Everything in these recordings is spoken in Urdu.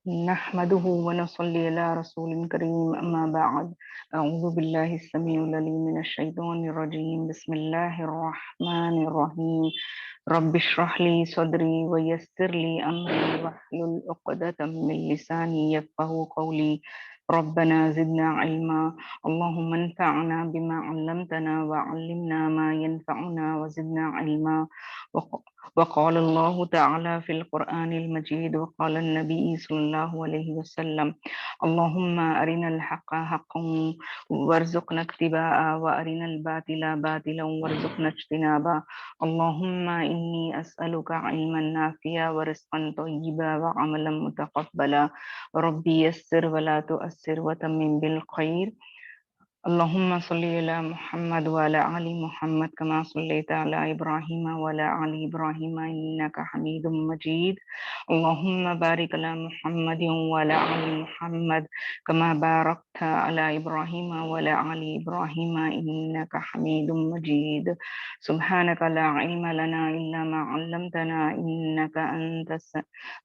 نحمده ونصلي على رسول كريم أما بعد أعوذ بالله السميع العليم من الشيطان الرجيم بسم الله الرحمن الرحيم رب اشرح لي صدري ويسر لي أمري واحلل عقدة من لساني يفقهوا قولي ربنا زدنا علما اللهم انفعنا بما علمتنا وعلمنا ما ينفعنا وزدنا علما وقال الله تعالى في القرآن المجيد وقال النبي صلى الله عليه وسلم اللهم أرنا الحق حقا وارزقنا اتباعه وأرنا الباطل باطلا وارزقنا اجتنابه اللهم إني أسألك علما نافعا ورزقا طيبا وعملا متقبلا ربي يسر ولا تؤسر وتمم بالخير اللهم صل على محمد وعلى آل محمد كما صليت على إبراهيم وعلى آل إبراهيم إنك حميد مجيد اللهم بارك على محمد وعلى آل محمد كما باركت على إبراهيم وعلى آل إبراهيم إنك حميد مجيد سبحانك لا علم لنا إلا ما علمتنا إنك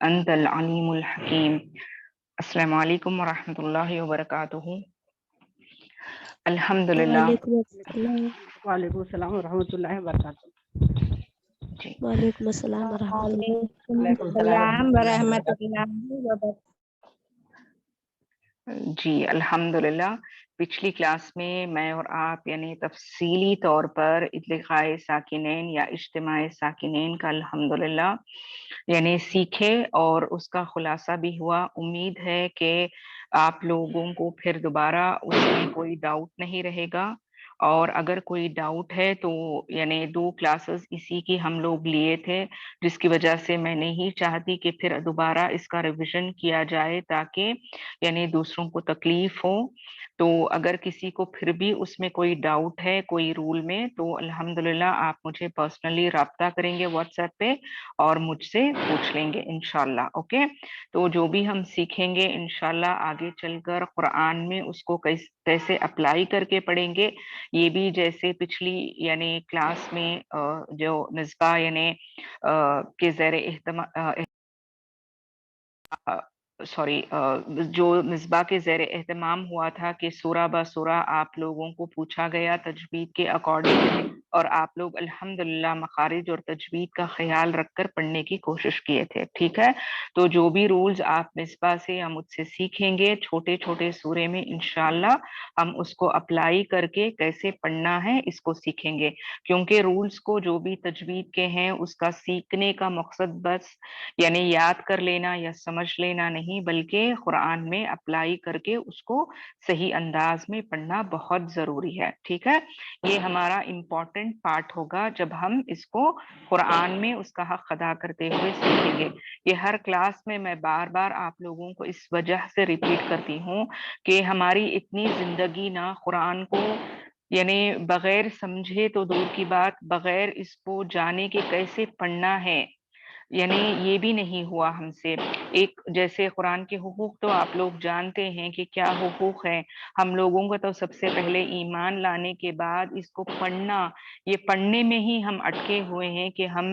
أنت العليم الحكيم السلام عليكم ورحمة الله وبركاته الحمد للہ وعلیکم السلام وعلیکم السلام ورحمۃ اللہ وبرکاتہ. جی وعلیکم السلام ورحمۃ اللہ. وعلیکم السلام ورحمۃ اللہ وبرکاتہ. جی الحمد للہ. پچھلی کلاس میں میں اور آپ یعنی تفصیلی طور پر اطلاق ساکنین یا اجتماع ساکنین کا الحمد للہ یعنی سیکھے اور اس کا خلاصہ بھی ہوا. امید ہے کہ آپ لوگوں کو پھر دوبارہ اس میں کوئی ڈاؤٹ نہیں رہے گا، اور اگر کوئی ڈاؤٹ ہے تو یعنی 2 کلاسز اسی کی ہم لوگ لیے تھے، جس کی وجہ سے میں نہیں چاہتی کہ پھر دوبارہ اس کا ریویژن کیا جائے تاکہ یعنی دوسروں کو تکلیف ہو. تو اگر کسی کو پھر بھی اس میں کوئی ڈاؤٹ ہے کوئی رول میں تو الحمدللہ آپ مجھے پرسنلی رابطہ کریں گے واٹس ایپ پہ اور مجھ سے پوچھ لیں گے انشاءاللہ. اوکے، تو جو بھی ہم سیکھیں گے انشاءاللہ آگے چل کر قرآن میں اس کو کیسے اپلائی کر کے پڑھیں گے. یہ بھی جیسے پچھلی یعنی کلاس میں جو مصباح یعنی کے زیر جو مصباح کے زیر اہتمام ہوا تھا کہ سورہ با سورہ آپ لوگوں کو پوچھا گیا تجوید کے اکارڈنگ، اور آپ لوگ الحمدللہ مخارج اور تجوید کا خیال رکھ کر پڑھنے کی کوشش کیے تھے. ٹھیک ہے، تو جو بھی رولز آپ مصباح سے یا مجھ سے سیکھیں گے چھوٹے چھوٹے سورے میں انشاءاللہ ہم اس کو اپلائی کر کے کیسے پڑھنا ہے اس کو سیکھیں گے. کیونکہ رولز کو جو بھی تجوید کے ہیں اس کا سیکھنے کا مقصد بس یعنی یاد کر لینا یا سمجھ لینا نہیں، بلکہ قرآن میں اپلائی کر کے اس کو صحیح انداز میں پڑھنا بہت ضروری ہے. ٹھیک ہے، یہ ہمارا امپورٹنٹ پارٹ ہوگا جب ہم اس کو قرآن میں اس کا حق ادا کرتے ہوئے سیکھیں گے. یہ ہر کلاس میں بار بار آپ لوگوں کو اس وجہ سے ریپیٹ کرتی ہوں کہ ہماری اتنی زندگی نہ قرآن کو یعنی بغیر سمجھے تو دور کی بات، بغیر اس کو جانے کے کیسے پڑھنا ہے یعنی یہ بھی نہیں ہوا ہم سے. ایک جیسے قرآن کے حقوق تو آپ لوگ جانتے ہیں کہ کیا حقوق ہیں. ہم لوگوں کا تو سب سے پہلے ایمان لانے کے بعد اس کو پڑھنا، یہ پڑھنے میں ہی ہم اٹکے ہوئے ہیں کہ ہم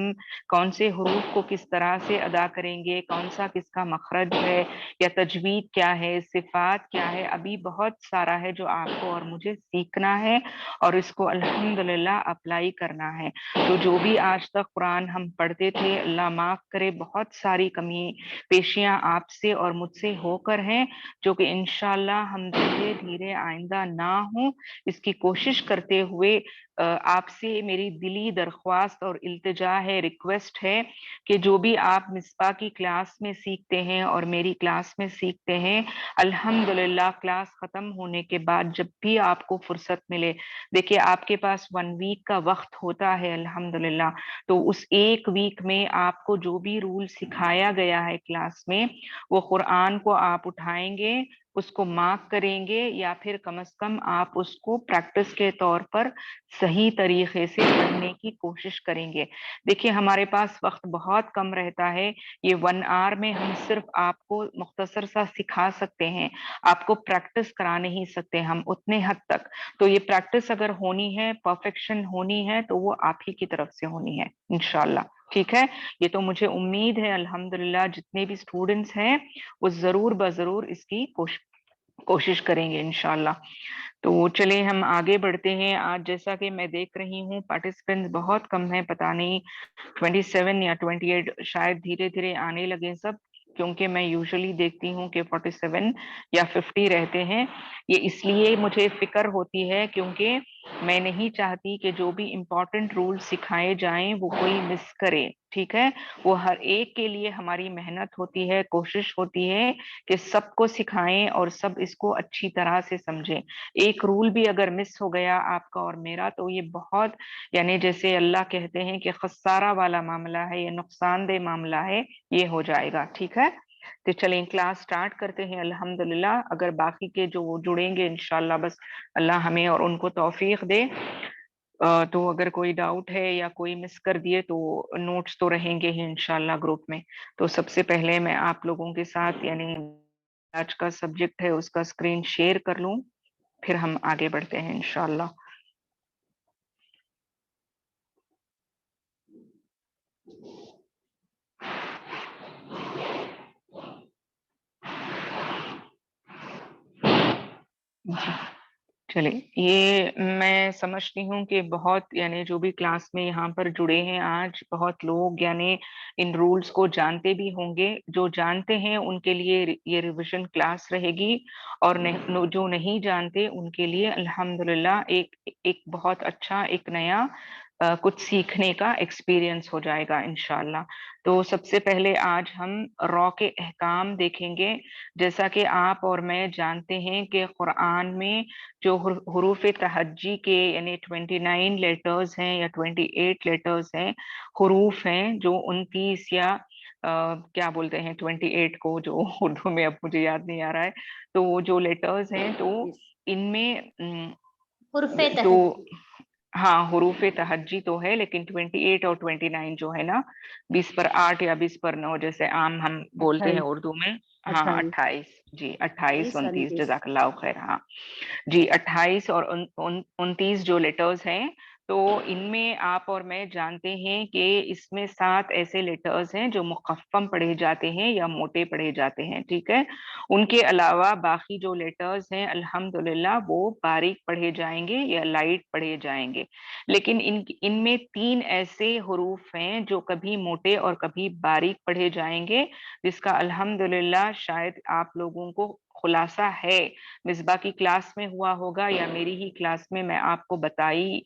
کون سے حروف کو کس طرح سے ادا کریں گے، کون سا کس کا مخرج ہے، یا تجوید کیا ہے، صفات کیا ہے. ابھی بہت سارا ہے جو آپ کو اور مجھے سیکھنا ہے اور اس کو الحمدللہ اپلائی کرنا ہے. تو جو بھی آج تک قرآن ہم پڑھتے تھے اللہ معاف کرے بہت ساری کمی پیشیاں آپ سے اور مجھ سے ہو کر ہیں، جو کہ انشاءاللہ ہم دھیرے دھیرے آئندہ نہ ہوں اس کی کوشش کرتے ہوئے آپ سے میری دلی درخواست اور التجا ہے، ریکویسٹ ہے کہ جو بھی آپ مصباح کی کلاس میں سیکھتے ہیں اور میری کلاس میں سیکھتے ہیں الحمدللہ کلاس ختم ہونے کے بعد جب بھی آپ کو فرصت ملے، دیکھیے آپ کے پاس 1 ویک کا وقت ہوتا ہے الحمدللہ، تو اس 1 ویک میں آپ کو جو بھی رول سکھایا گیا ہے کلاس میں وہ قرآن کو آپ اٹھائیں گے، اس کو مارک کریں گے، یا پھر کم از کم آپ اس کو پریکٹس کے طور پر صحیح طریقے سے پڑھنے کی کوشش کریں گے. دیکھیے ہمارے پاس وقت بہت کم رہتا ہے، یہ 1 آور میں ہم صرف آپ کو مختصر سا سکھا سکتے ہیں، آپ کو پریکٹس کرا نہیں سکتے ہم اتنے حد تک. تو یہ پریکٹس اگر ہونی ہے، پرفیکشن ہونی ہے تو وہ آپ ہی کی طرف سے ہونی ہے انشاءاللہ. ٹھیک ہے. یہ تو مجھے امید ہے الحمدللہ جتنے بھی اسٹوڈنٹس ہیں وہ ضرور بضرور اس کی کوشش کریں گے انشاءاللہ. تو چلیں ہم آگے بڑھتے ہیں. آج جیسا کہ میں دیکھ رہی ہوں پارٹیسپینٹس بہت کم ہیں, پتہ نہیں 27 یا 28 شاید دھیرے دھیرے آنے لگے سب, کیونکہ میں یوزلی دیکھتی ہوں کہ 47 یا 50 رہتے ہیں. یہ اس لیے مجھے فکر ہوتی ہے کیونکہ میں نہیں چاہتی کہ جو بھی امپورٹنٹ رول سکھائے جائیں وہ کوئی مس کرے. ٹھیک ہے, وہ ہر ایک کے لیے ہماری محنت ہوتی ہے, کوشش ہوتی ہے کہ سب کو سکھائیں اور سب اس کو اچھی طرح سے سمجھیں. ایک رول بھی اگر مس ہو گیا آپ کا اور میرا تو یہ بہت, یعنی جیسے اللہ کہتے ہیں کہ خسارہ والا معاملہ ہے, یہ نقصان دہ معاملہ ہے, یہ ہو جائے گا. ٹھیک ہے, تو چلیں کلاس سٹارٹ کرتے ہیں الحمدللہ. اگر باقی کے جو جڑیں گے انشاءاللہ بس اللہ ہمیں اور ان کو توفیق دے. تو اگر کوئی ڈاؤٹ ہے یا کوئی مس کر دیے تو نوٹس تو رہیں گے ہی انشاءاللہ گروپ میں. تو سب سے پہلے میں آپ لوگوں کے ساتھ یعنی آج کا سبجیکٹ ہے اس کا اسکرین شیئر کر لوں, پھر ہم آگے بڑھتے ہیں انشاءاللہ. چلے, یہ میں سمجھتی ہوں کہ بہت یعنی جو بھی کلاس میں یہاں پر جڑے ہیں آج بہت لوگ یعنی ان رولز کو جانتے بھی ہوں گے. جو جانتے ہیں ان کے لیے یہ ریویژن کلاس رہے گی, اور جو نہیں جانتے ان کے لیے الحمدللہ ایک بہت اچھا ایک نیا کچھ سیکھنے کا ایکسپیرینس ہو جائے گا انشاءاللہ. تو سب سے پہلے آج ہم را کے احکام دیکھیں گے. جیسا کہ آپ اور میں جانتے ہیں کہ قرآن میں جو حروف تہجی کے یعنی 29 لیٹرز ہیں یا 28 لیٹرز ہیں, حروف ہیں جو 29 یا کیا بولتے ہیں 28 کو, جو اردو میں اب مجھے یاد نہیں آ رہا ہے, تو وہ جو لیٹرز ہیں تو ان میں جو ہاں حروف تہجی تو ہے, لیکن 28 اور 29 جو ہے نا 20 پر 8 یا 20 پر 9 جیسے عام ہم بولتے ہیں 28 اردو میں. ہاں 28, جی 28 29 جزاک اللہ خیر. ہاں جی 28 اور 29 جو لیٹرز ہیں تو ان میں آپ اور میں جانتے ہیں کہ اس میں 7 ایسے لیٹرز ہیں جو مخفم پڑھے جاتے ہیں یا موٹے پڑھے جاتے ہیں. ٹھیک ہے, ان کے علاوہ باقی جو لیٹرز ہیں الحمدللہ وہ باریک پڑھے جائیں گے یا لائٹ پڑھے جائیں گے. لیکن ان میں 3 ایسے حروف ہیں جو کبھی موٹے اور کبھی باریک پڑھے جائیں گے, جس کا الحمدللہ شاید آپ لوگوں کو خلاصہ ہے, مصباح کی کلاس میں ہوا ہوگا یا میری ہی کلاس میں آپ کو بتائی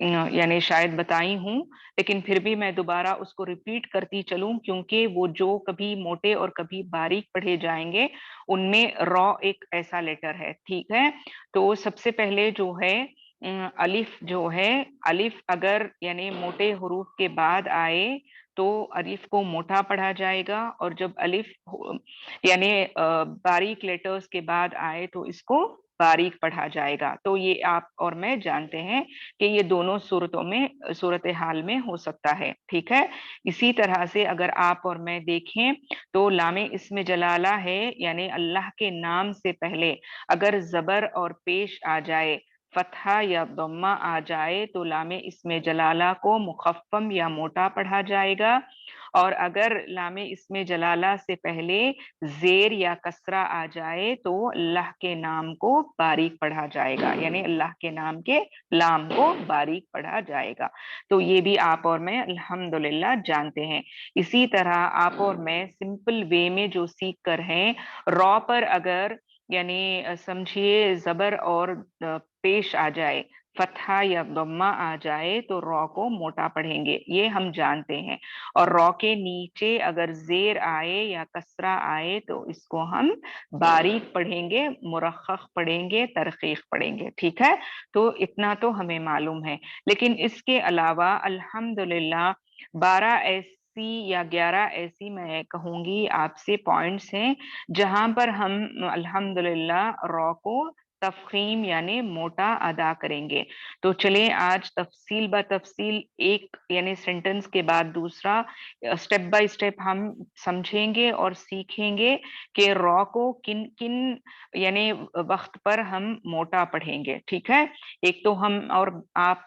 یعنی شاید بتائی ہوں, لیکن پھر بھی میں دوبارہ اس کو ریپیٹ کرتی چلوں کیونکہ وہ جو کبھی موٹے اور کبھی باریک پڑھے جائیں گے ان میں را ایک ایسا لیٹر ہے. ٹھیک ہے, تو سب سے پہلے جو ہے الف جو ہے, الف اگر یعنی موٹے حروف کے بعد آئے تو الف کو موٹا پڑھا جائے گا, اور جب الف یعنی باریک لیٹرز کے بعد آئے تو اس کو باریک پڑھا جائے گا. تو یہ آپ اور میں جانتے ہیں کہ یہ دونوں صورتوں میں صورتحال میں ہو سکتا ہے. ٹھیک ہے, اسی طرح سے اگر آپ اور میں دیکھیں تو لام اسم جلالہ ہے, یعنی اللہ کے نام سے پہلے اگر زبر اور پیش آ جائے, فتحہ یا ضمہ آ جائے تو لام اسم جلالہ کو مخفم یا موٹا پڑھا جائے گا, اور اگر لام اسم جلالہ سے پہلے زیر یا کسرہ آ جائے تو اللہ کے نام کو باریک پڑھا جائے گا, یعنی اللہ کے نام کے لام کو باریک پڑھا جائے گا. تو یہ بھی آپ اور میں الحمدللہ جانتے ہیں. اسی طرح آپ اور میں سمپل وے میں جو سیکھ کر ہیں, را پر اگر یعنی سمجھیے زبر اور پیش آ جائے, فتحہ یا ضمہ آ جائے تو را کو موٹا پڑھیں گے, یہ ہم جانتے ہیں. اور را کے نیچے اگر زیر آئے یا کسرہ آئے تو اس کو ہم باریک پڑھیں گے, مرخخ پڑھیں گے, ترقیق پڑھیں گے. ٹھیک ہے, تو اتنا تو ہمیں معلوم ہے. لیکن اس کے علاوہ الحمدللہ 12 ایسی یا 11 ایسی میں کہوں گی آپ سے پوائنٹس ہیں جہاں پر ہم الحمدللہ را کو تفخیم یعنی موٹا ادا کریں گے. تو چلیں آج تفصیل بہ تفصیل ایک یعنی سینٹنس کے بعد دوسرا سٹیپ بائی سٹیپ ہم سمجھیں گے اور سیکھیں گے کہ را کو کن کن یعنی وقت پر ہم موٹا پڑھیں گے. ٹھیک ہے, ایک تو ہم اور آپ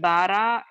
12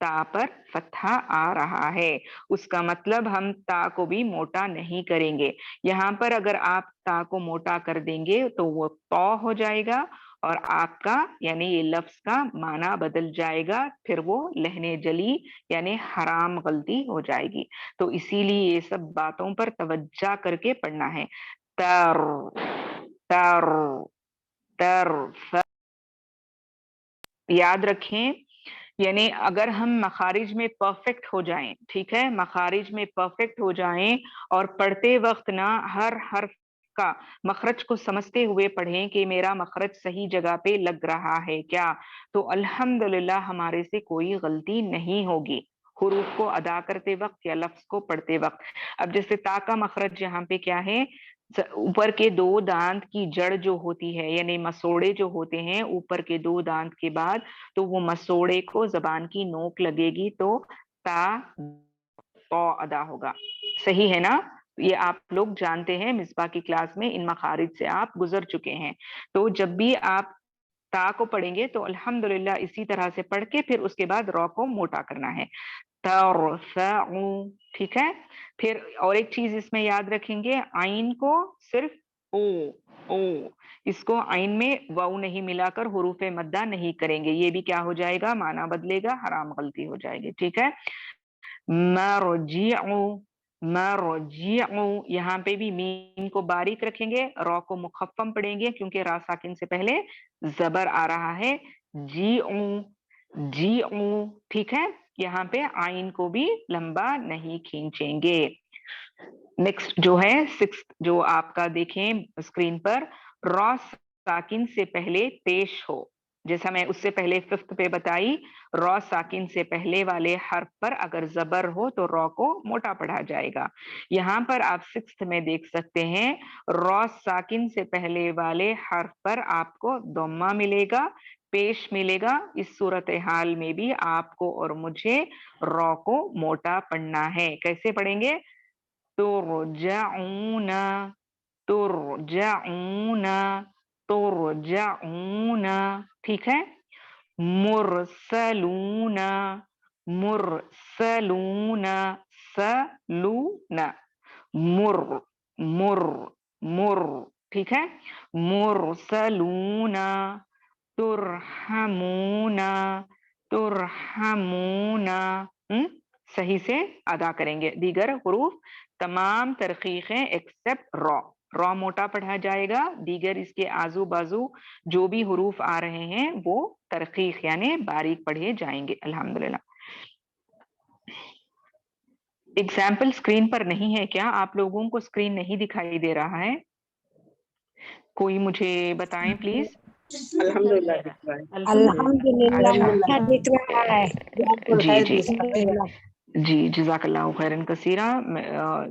تا پر فتحہ آ رہا ہے، اس کا مطلب ہم تا کو بھی موٹا نہیں کریں گے۔ یہاں پر اگر آپ تا کو موٹا کر دیں گے تو وہ تو ہو جائے گا اور آپ کا یعنی یہ لفظ کا معنی بدل جائے گا، پھر وہ لہنے جلی یعنی حرام غلطی ہو جائے گی۔ تو اسی لیے یہ سب باتوں پر توجہ کر کے پڑھنا ہے۔ تر تر تر یاد رکھیں، یعنی اگر ہم مخارج میں پرفیکٹ ہو جائیں، ٹھیک ہے، مخارج میں پرفیکٹ ہو جائیں اور پڑھتے وقت نہ ہر حرف کا مخرج کو سمجھتے ہوئے پڑھیں کہ میرا مخرج صحیح جگہ پہ لگ رہا ہے کیا، تو الحمدللہ ہمارے سے کوئی غلطی نہیں ہوگی حروف کو ادا کرتے وقت یا لفظ کو پڑھتے وقت۔ اب جیسے تا کا مخرج یہاں پہ کیا ہے، اوپر کے دو دانت کی جڑ جو ہوتی ہے یعنی مسوڑے جو ہوتے ہیں اوپر کے دو دانت کے بعد، تو وہ مسوڑے کو زبان کی نوک لگے گی تو تا تو ادا ہوگا، صحیح ہے نا؟ یہ آپ لوگ جانتے ہیں، مصباح کی کلاس میں ان مخارج سے آپ گزر چکے ہیں۔ تو جب بھی آپ تا کو پڑھیں گے تو الحمدللہ اسی طرح سے پڑھ کے پھر اس کے بعد رو کو موٹا کرنا ہے، ترفعو، ٹھیک ہے۔ پھر اور ایک چیز اس میں یاد رکھیں گے، عین کو صرف او او، اس کو عین میں واو نہیں ملا کر حروف مدہ نہیں کریں گے، یہ بھی کیا ہو جائے گا، معنی بدلے گا، حرام غلطی ہو جائے گی، ٹھیک ہے۔ مرجعو مرجعو، یہاں پہ بھی میم کو باریک رکھیں گے، رو کو مخفم پڑھیں گے کیونکہ را ساکن سے پہلے زبر آ رہا ہے، جیعو جیعو، ٹھیک ہے۔ یہاں پہ آئین کو بھی لمبا نہیں کھینچیں گے۔ نیکسٹ جو ہے سکس، جو آپ کا دیکھیں اسکرین پر، را ساکن سے پہلے پیش ہو، جیسا میں اس سے پہلے ففتھ پہ بتائی، را ساکن سے پہلے والے حرف پر اگر زبر ہو تو را کو موٹا پڑھا جائے گا۔ یہاں پر آپ سکستھ میں دیکھ سکتے ہیں، را ساکن سے پہلے والے حرف پر آپ کو ضمہ ملے گا، پیش ملے گا۔ اس صورتحال میں بھی آپ کو اور مجھے را کو موٹا پڑھنا ہے۔ کیسے پڑھیں گے؟ ترجعون ترجعون ترجعون، ٹھیک ہے۔ مرسلون مرسلون سلون، مر مر مر، ٹھیک ہے۔ مرسلون ترحمون ترحمون، صحیح سے ادا کریں گے۔ دیگر حروف تمام ترقیقیں ایکسپٹ را، را موٹا پڑھا جائے گا، دیگر اس کے آزو بازو جو بھی حروف آ رہے ہیں وہ ترقیق یعنی باریک پڑھے جائیں گے الحمدللہ۔ اگزامپل اسکرین پر نہیں ہے کیا؟ آپ لوگوں کو اسکرین نہیں دکھائی دے رہا ہے؟ کوئی مجھے بتائیں پلیز۔ الحمدللہ الحمدللہ اچھا دکھ رہا ہے، جی جی الحمدللہ۔ جی، جزاک اللہ خیرن کثیرہ۔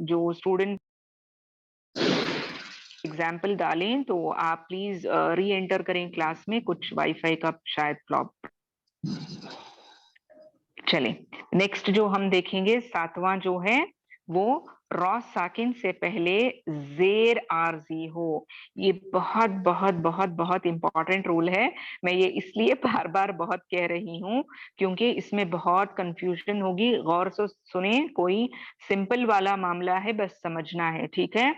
جو اسٹوڈنٹ اگزامپل ڈالیں تو آپ پلیز ری انٹر کریں کلاس میں، کچھ وائی فائی کا شاید پرابلم۔ چلیں نیکسٹ جو ہم دیکھیں گے ساتواں جو ہے وہ را ساکن سے پہلے زیر عارضی ہو۔ یہ بہت بہت بہت بہت امپورٹنٹ رول ہے، میں یہ اس لیے بار بار بہت کہہ رہی ہوں کیونکہ اس میں بہت کنفیوژن ہوگی۔ غور سے سنیں، کوئی سمپل والا معاملہ ہے، بس سمجھنا ہے، ٹھیک ہے۔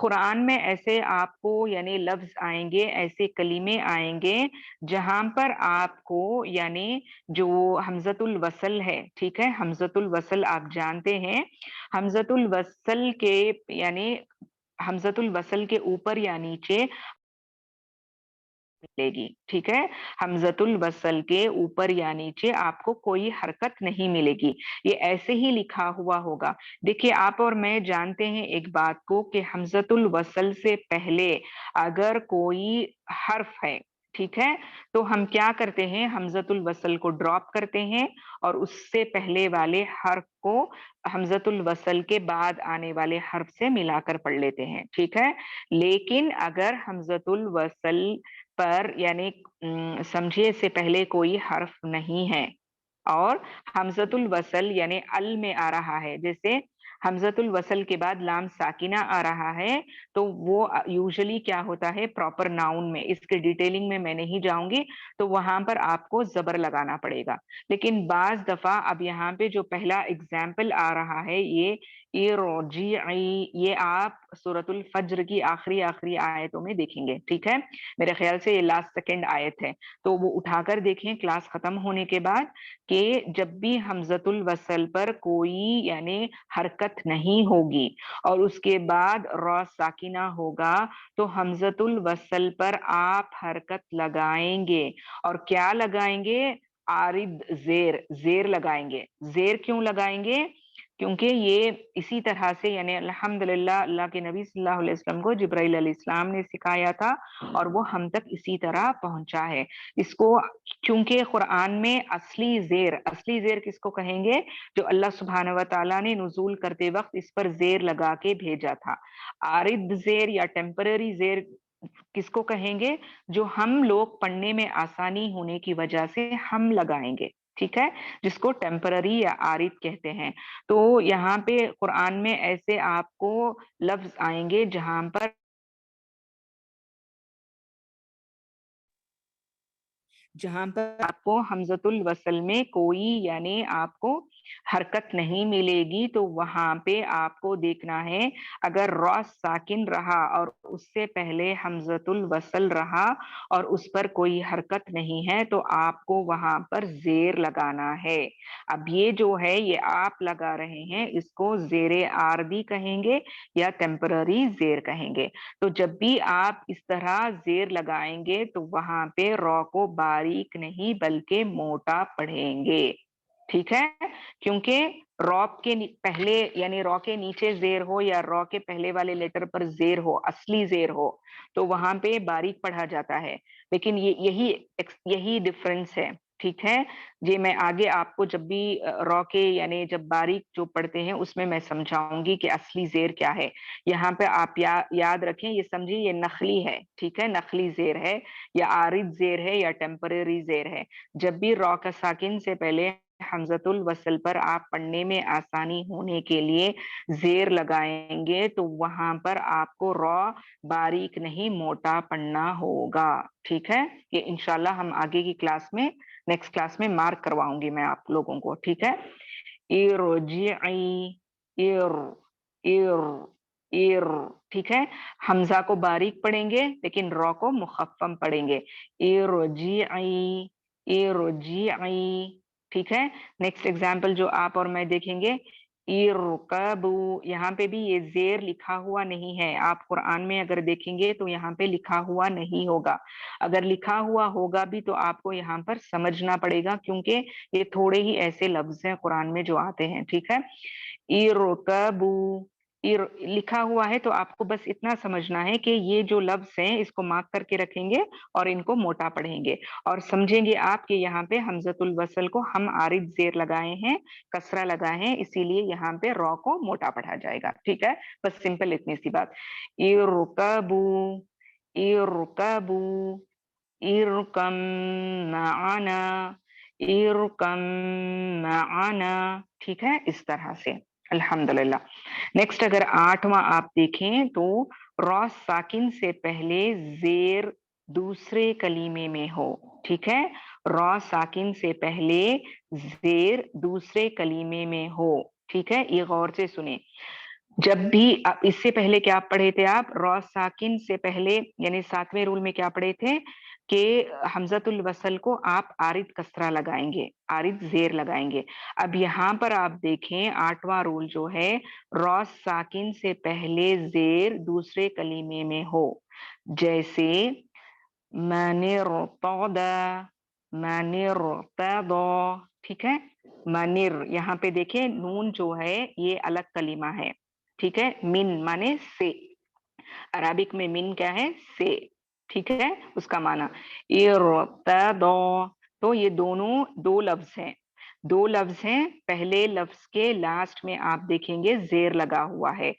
قرآن میں ایسے آپ کو یعنی لفظ آئیں گے، ایسے کلمے آئیں گے جہاں پر آپ کو یعنی جو حمزۃ الوصل ہے، ٹھیک ہے، حمزۃ الوصل آپ جانتے ہیں، حمزۃ الوصل کے یعنی حمزۃ الوصل کے اوپر یا نیچے ملے گی، ٹھیک ہے، حمزۃ الوصل کے اوپر یا نیچے آپ کو کوئی حرکت نہیں ملے گی، یہ ایسے ہی لکھا ہوا ہوگا۔ دیکھیے آپ اور میں جانتے ہیں ایک بات کو کہ حمزۃ الوصل سے پہلے اگر کوئی حرف ہے، ٹھیک ہے، تو ہم کیا کرتے ہیں، حمزۃ الوصل کو ڈراپ کرتے ہیں اور اس سے پہلے والے حرف کو حمزۃ الوصل کے بعد آنے والے حرف سے ملا کر پڑھ لیتے ہیں، ٹھیک ہے۔ لیکن اگر حمزۃ الوصل پر یعنی سمجھے سے پہلے کوئی حرف نہیں ہے اور حمزۃ الوصل یعنی ال میں آ رہا ہے، جیسے حمزۃ الوصل کے بعد لام ساکنہ آ رہا ہے تو وہ یوزلی کیا ہوتا ہے پراپر ناؤن میں، اس کے ڈیٹیلنگ میں میں نہیں جاؤں گی، تو وہاں پر آپ کو زبر لگانا پڑے گا. لیکن بعض دفعہ اب یہاں پہ جو پہلا اگزامپل آ رہا ہے یہ ارجعی، یہ آپ سورۃ الفجر کی آخری آیتوں میں دیکھیں گے. ٹھیک ہے، میرے خیال سے یہ لاسٹ سیکنڈ آیت ہے، تو وہ اٹھا کر دیکھیں کلاس ختم ہونے کے بعد کہ جب بھی حمزۃ الوصل پر کوئی یعنی حرکت نہیں ہوگی اور اس کے بعد را ساکنہ ہوگا تو حمزۃ الوصل پر آپ حرکت لگائیں گے. اور کیا لگائیں گے؟ عارض زیر، زیر لگائیں گے. زیر کیوں لگائیں گے؟ کیونکہ یہ اسی طرح سے یعنی الحمدللہ اللہ کے نبی صلی اللہ علیہ وسلم کو جبرائیل علیہ السلام نے سکھایا تھا اور وہ ہم تک اسی طرح پہنچا ہے. اس کو چونکہ قرآن میں اصلی زیر کس کو کہیں گے؟ جو اللہ سبحانہ و تعالیٰ نے نزول کرتے وقت اس پر زیر لگا کے بھیجا تھا. عارض زیر یا ٹیمپرری زیر کس کو کہیں گے؟ جو ہم لوگ پڑھنے میں آسانی ہونے کی وجہ سے ہم لگائیں گے. ٹھیک ہے، جس کو ٹیمپرری یا عارض کہتے ہیں. تو یہاں پہ قرآن میں ایسے آپ کو لفظ آئیں گے جہاں پر آپ کو حمزۃ الوصل میں کوئی یعنی آپ کو حرکت نہیں ملے گی، تو وہاں پہ آپ کو دیکھنا ہے اگر را ساکن رہا اور اس سے پہلے حمزۃ الوصل رہا اور اس پر کوئی حرکت نہیں ہے تو آپ کو وہاں پر زیر لگانا ہے. اب یہ جو ہے یہ آپ لگا رہے ہیں، اس کو زیر عارضی کہیں گے یا ٹیمپرری زیر کہیں گے. تو جب بھی آپ اس طرح زیر لگائیں گے تو وہاں پہ را کو باریک نہیں بلکہ موٹا پڑھیں گے. ٹھیک ہے، کیونکہ را کے پہلے یعنی را کے نیچے زیر ہو یا را کے پہلے والے لیٹر پر زیر ہو، اصلی زیر ہو، تو وہاں پہ باریک پڑھا جاتا ہے. لیکن یہی ڈفرنس ہے. ٹھیک ہے جی، میں آگے آپ کو جب بھی را کے یعنی جب باریک جو پڑھتے ہیں اس میں سمجھاؤں گی کہ اصلی زیر کیا ہے. یہاں پہ آپ یاد رکھیں، یہ سمجھیں یہ نقلی ہے. ٹھیک ہے، نقلی زیر ہے یا عارض زیر ہے یا ٹیمپرری زیر ہے. جب بھی را کا ساکن سے پہلے حمزۃ الوصل پر آپ پڑھنے میں آسانی ہونے کے لیے زیر لگائیں گے تو وہاں پر آپ کو را باریک نہیں موٹا پڑھنا ہوگا. ٹھیک ہے، یہ انشاءاللہ ہم آگے کی کلاس میں نیکسٹ کلاس میں مارک کرواؤں گی میں آپ لوگوں کو. ٹھیک ہے، ارجعی، ٹھیک ہے، حمزہ کو باریک پڑھیں گے لیکن را کو مخفم پڑھیں گے. ارجعی، ٹھیک ہے. نیکسٹ ایگزامپل جو آپ اور میں دیکھیں گے، ارکبوا، یہاں پہ بھی یہ زیر لکھا ہوا نہیں ہے. آپ قرآن میں اگر دیکھیں گے تو یہاں پہ لکھا ہوا نہیں ہوگا. اگر لکھا ہوا ہوگا بھی تو آپ کو یہاں پر سمجھنا پڑے گا کیونکہ یہ تھوڑے ہی ایسے لفظ ہیں قرآن میں جو آتے ہیں. ٹھیک ہے، ارکبوا لکھا ہوا ہے تو آپ کو بس اتنا سمجھنا ہے کہ یہ جو لفظ ہیں اس کو مارک کر کے رکھیں گے اور ان کو موٹا پڑھیں گے اور سمجھیں گے آپ کہ یہاں پہ حمزۃ الوصل کو ہم عارض زیر لگائے ہیں، کسرہ لگائے ہیں، اسی لیے یہاں پہ را کو موٹا پڑھا جائے گا. ٹھیک ہے، بس سمپل اتنی سی بات. ارکبوا، ارکم معنا، ٹھیک ہے، اس طرح سے. الحمدللہ. نیکسٹ اگر 8واں آپ دیکھیں تو را ساکن سے پہلے زیر دوسرے کلیمے میں ہو. ٹھیک ہے، را ساکن سے پہلے زیر دوسرے کلیمے میں ہو. ٹھیک ہے، یہ غور سے سنیں. جب بھی اس سے پہلے کیا پڑھے تھے آپ؟ را ساکن سے پہلے یعنی 7ویں رول میں کیا پڑھے تھے کہ حمزۃ الوصل کو آپ عارض کسرہ لگائیں گے، عارض زیر لگائیں گے. اب یہاں پر آپ دیکھیں 8واں رول جو ہے، را ساکن سے پہلے زیر دوسرے کلیمے میں ہو. جیسے من ارتضى، ٹھیک ہے. منر، یہاں پہ دیکھیں نون جو ہے یہ الگ کلمہ ہے. ٹھیک ہے، من مانے سے، عربک میں من کیا ہے؟ سے. ٹھیک ہے، اس کا معنی ارتضى، تو یہ دونوں دو لفظ ہیں. دو لفظ ہیں, پہلے لفظ کے لاسٹ میں آپ دیکھیں گے زیر لگا ہوا ہے,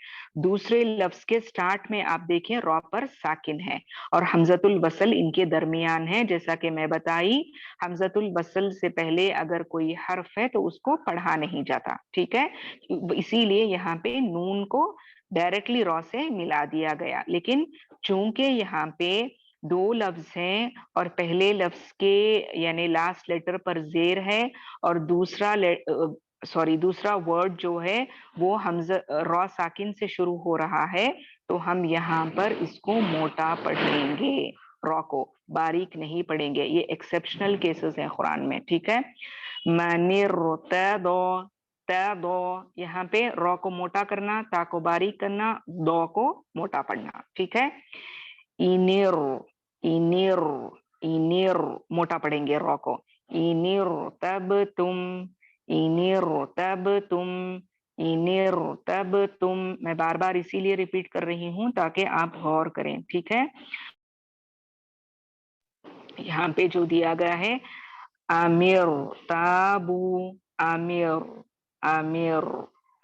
دوسرے لفظ کے سٹارٹ میں آپ دیکھیں را پر ساکن ہے, اور حمزۃ الوصل ان کے درمیان ہے. جیسا کہ میں بتائی, حمزۃ الوصل سے پہلے اگر کوئی حرف ہے تو اس کو پڑھا نہیں جاتا, ٹھیک ہے, اسی لیے یہاں پہ نون کو ڈائریکٹلی را سے ملا دیا گیا. لیکن چونکہ یہاں پہ دو لفظ ہیں اور پہلے لفظ کے یعنی لاسٹ لیٹر پر زیر ہے, اور دوسرا ورڈ جو ہے وہ را ساکن سے شروع ہو رہا ہے, تو ہم یہاں پر اس کو موٹا پڑھیں گے, را کو باریک نہیں پڑھیں گے. یہ ایکسیپشنل کیسز ہیں قرآن میں, ٹھیک ہے. دو, یہاں پہ را کو موٹا کرنا, تا کو باریک کرنا, دو کو موٹا پڑھنا, ٹھیک ہے. اینیر اینیر اینیر موٹا پڑھیں گے را کو. اینیر تب تم اینیر تب تم اینیر تب تم, میں بار بار اسی لیے ریپیٹ کر رہی ہوں تاکہ آپ غور کریں, ٹھیک ہے. یہاں پہ جو دیا گیا ہے امیر تابو امیر امیر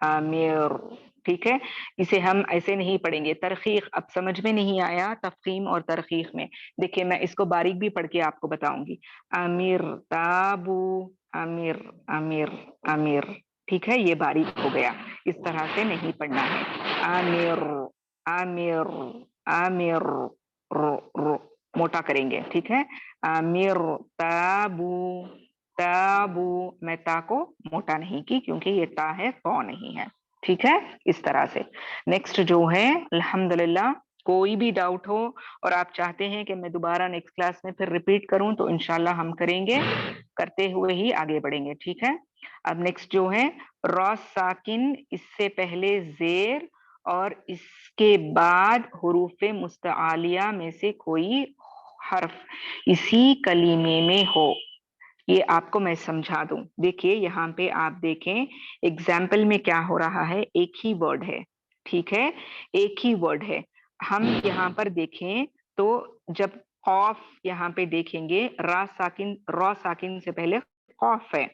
امیر, ٹھیک ہے, اسے ہم ایسے نہیں پڑھیں گے. ترخیق اب سمجھ میں نہیں آیا تفخیم اور ترخیق میں, دیکھیں میں اس کو باریک بھی پڑھ کے آپ کو بتاؤں گی. امیر تابو امیر امیر امیر, ٹھیک ہے, یہ باریک ہو گیا, اس طرح سے نہیں پڑھنا ہے. امیر امیر امیر رو رو موٹا کریں گے, ٹھیک ہے. امیر تابو تابو, میں تا کو موٹا نہیں کی کیونکہ یہ تا ہے, تو نہیں ہے, ٹھیک ہے, اس طرح سے. نیکسٹ جو ہے الحمدللہ, کوئی بھی ڈاؤٹ ہو اور آپ چاہتے ہیں کہ میں دوبارہ نیکسٹ کلاس میں پھر ریپیٹ کروں تو انشاءاللہ ہم کریں گے, کرتے ہوئے ہی آگے بڑھیں گے, ٹھیک ہے. اب نیکسٹ جو ہے را ساکن, اس سے پہلے زیر اور اس کے بعد حروف مستعالیہ میں سے کوئی حرف اسی کلیمے میں ہو. یہ آپ کو میں سمجھا دوں, دیکھیے یہاں پہ آپ دیکھیں ایگزامپل میں کیا ہو رہا ہے, ایک ہی ورڈ ہے, ٹھیک ہے, ایک ہی ورڈ ہے. ہم یہاں پر دیکھیں تو جب قاف یہاں پہ دیکھیں گے, را ساکن سے پہلے قاف ہے,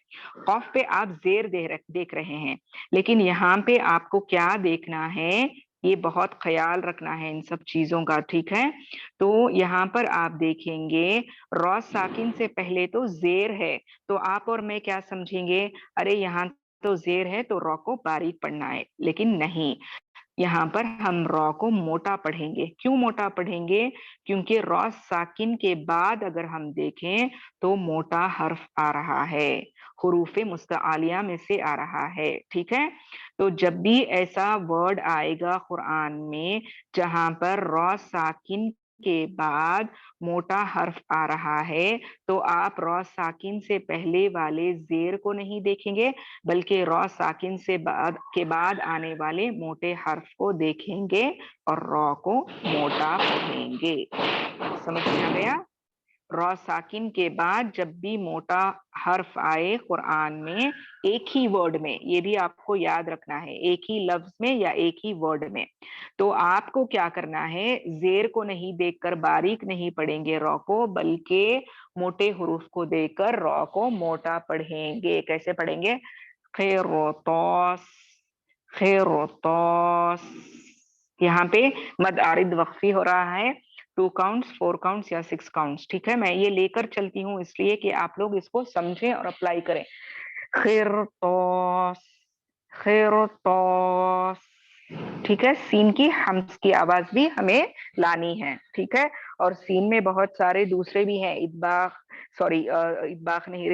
قاف پہ آپ زیر دیکھ رہے ہیں, لیکن یہاں پہ آپ کو کیا دیکھنا ہے, یہ بہت خیال رکھنا ہے ان سب چیزوں کا, ٹھیک ہے. تو یہاں پر آپ دیکھیں گے را ساکن سے پہلے تو زیر ہے, تو آپ اور میں کیا سمجھیں گے, ارے یہاں تو زیر ہے تو را کو باریک پڑھنا ہے, لیکن نہیں, یہاں پر ہم را کو موٹا پڑھیں گے. کیوں موٹا پڑھیں گے, کیونکہ را ساکن کے بعد اگر ہم دیکھیں تو موٹا حرف آ رہا ہے, حروف مستعالیہ میں سے آ رہا ہے, ٹھیک ہے. تو جب بھی ایسا ورڈ آئے گا قرآن میں جہاں پر را ساکن کے بعد موٹا حرف آ رہا ہے, تو آپ را ساکن سے پہلے والے زیر کو نہیں دیکھیں گے بلکہ را ساکن سے کے بعد آنے والے موٹے حرف کو دیکھیں گے اور را کو موٹا پڑھیں گے. سمجھ میں آ گیا؟ را ساکن کے بعد جب بھی موٹا حرف آئے قرآن میں ایک ہی ورڈ میں, یہ بھی آپ کو یاد رکھنا ہے, ایک ہی لفظ میں یا ایک ہی ورڈ میں, تو آپ کو کیا کرنا ہے, زیر کو نہیں دیکھ کر باریک نہیں پڑھیں گے را کو, بلکہ موٹے حروف کو دیکھ کر را کو موٹا پڑھیں گے. کیسے پڑھیں گے, خیر و توس خیر و توس, یہاں پہ مد عارض وقفی ہو رہا ہے, 2 کاؤنٹس 4 کاؤنٹس یا 6 کاؤنٹس, ٹھیک ہے. میں یہ لے کر چلتی ہوں اس لیے کہ آپ لوگ اس کو سمجھیں اور اپلائی کریں. خیر توس خیر توس, ٹھیک ہے. سین کی حمز کی آواز بھی ہمیں لانی ہے, ٹھیک ہے. اور سین میں بہت سارے دوسرے بھی ہیں, اطباق نہیں,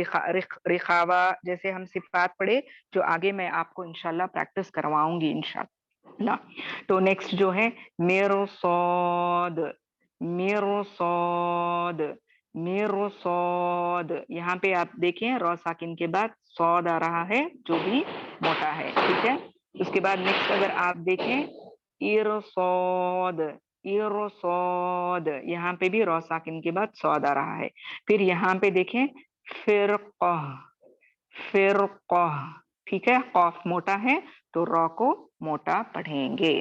رخاوا جیسے ہم صفات پڑھے جو آگے میں آپ کو انشاءاللہ پریکٹس کرواؤں گی انشاءاللہ. تو نیکسٹ جو ہے میرو صاد میرو صاد میرو صاد, یہاں پہ آپ دیکھیں را ساکن کے بعد صاد آ رہا ہے جو بھی موٹا ہے, ٹھیک ہے. اس کے بعد نیکسٹ اگر آپ دیکھیں ارصاد ارصاد, یہاں پہ بھی را ساکن کے بعد صاد آ رہا ہے. پھر یہاں پہ دیکھیں فرقہ فرقہ, ٹھیک ہے, قاف موٹا ہے تو را کو موٹا پڑھیں گے.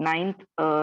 9th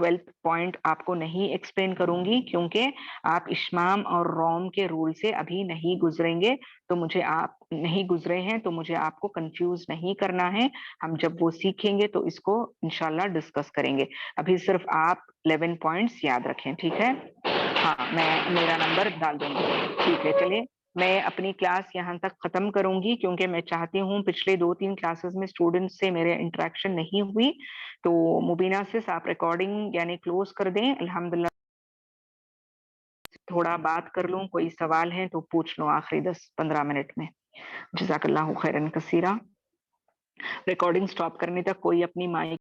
12th پوائنٹ آپ کو نہیں ایکسپلین کروں گی کیونکہ آپ اشمام اور روم کے رول سے ابھی نہیں گزریں گے، تو مجھے آپ نہیں گزرے ہیں تو مجھے آپ کو کنفیوز نہیں کرنا ہے. ہم جب وہ سیکھیں گے تو اس کو انشاءاللہ ڈسکس کریں گے. ابھی صرف آپ 11 پوائنٹس یاد رکھیں، ٹھیک ہے؟ ہاں میں میرا نمبر ڈال دوں گی. ٹھیک ہے، چلیے میں اپنی کلاس یہاں تک ختم کروں گی کیونکہ میں چاہتی ہوں، پچھلے 2-3 کلاسز میں اسٹوڈنٹ سے میرے انٹریکشن نہیں ہوئی، تو مبینہ سے آپ ریکارڈنگ یعنی کلوز کر دیں. الحمدللہ تھوڑا بات کر لوں، کوئی سوال ہے تو پوچھ لو آخری 10-15 منٹ میں. جزاک اللہ خیرن کثیرہ. ریکارڈنگ سٹاپ کرنے تک کوئی اپنی مائک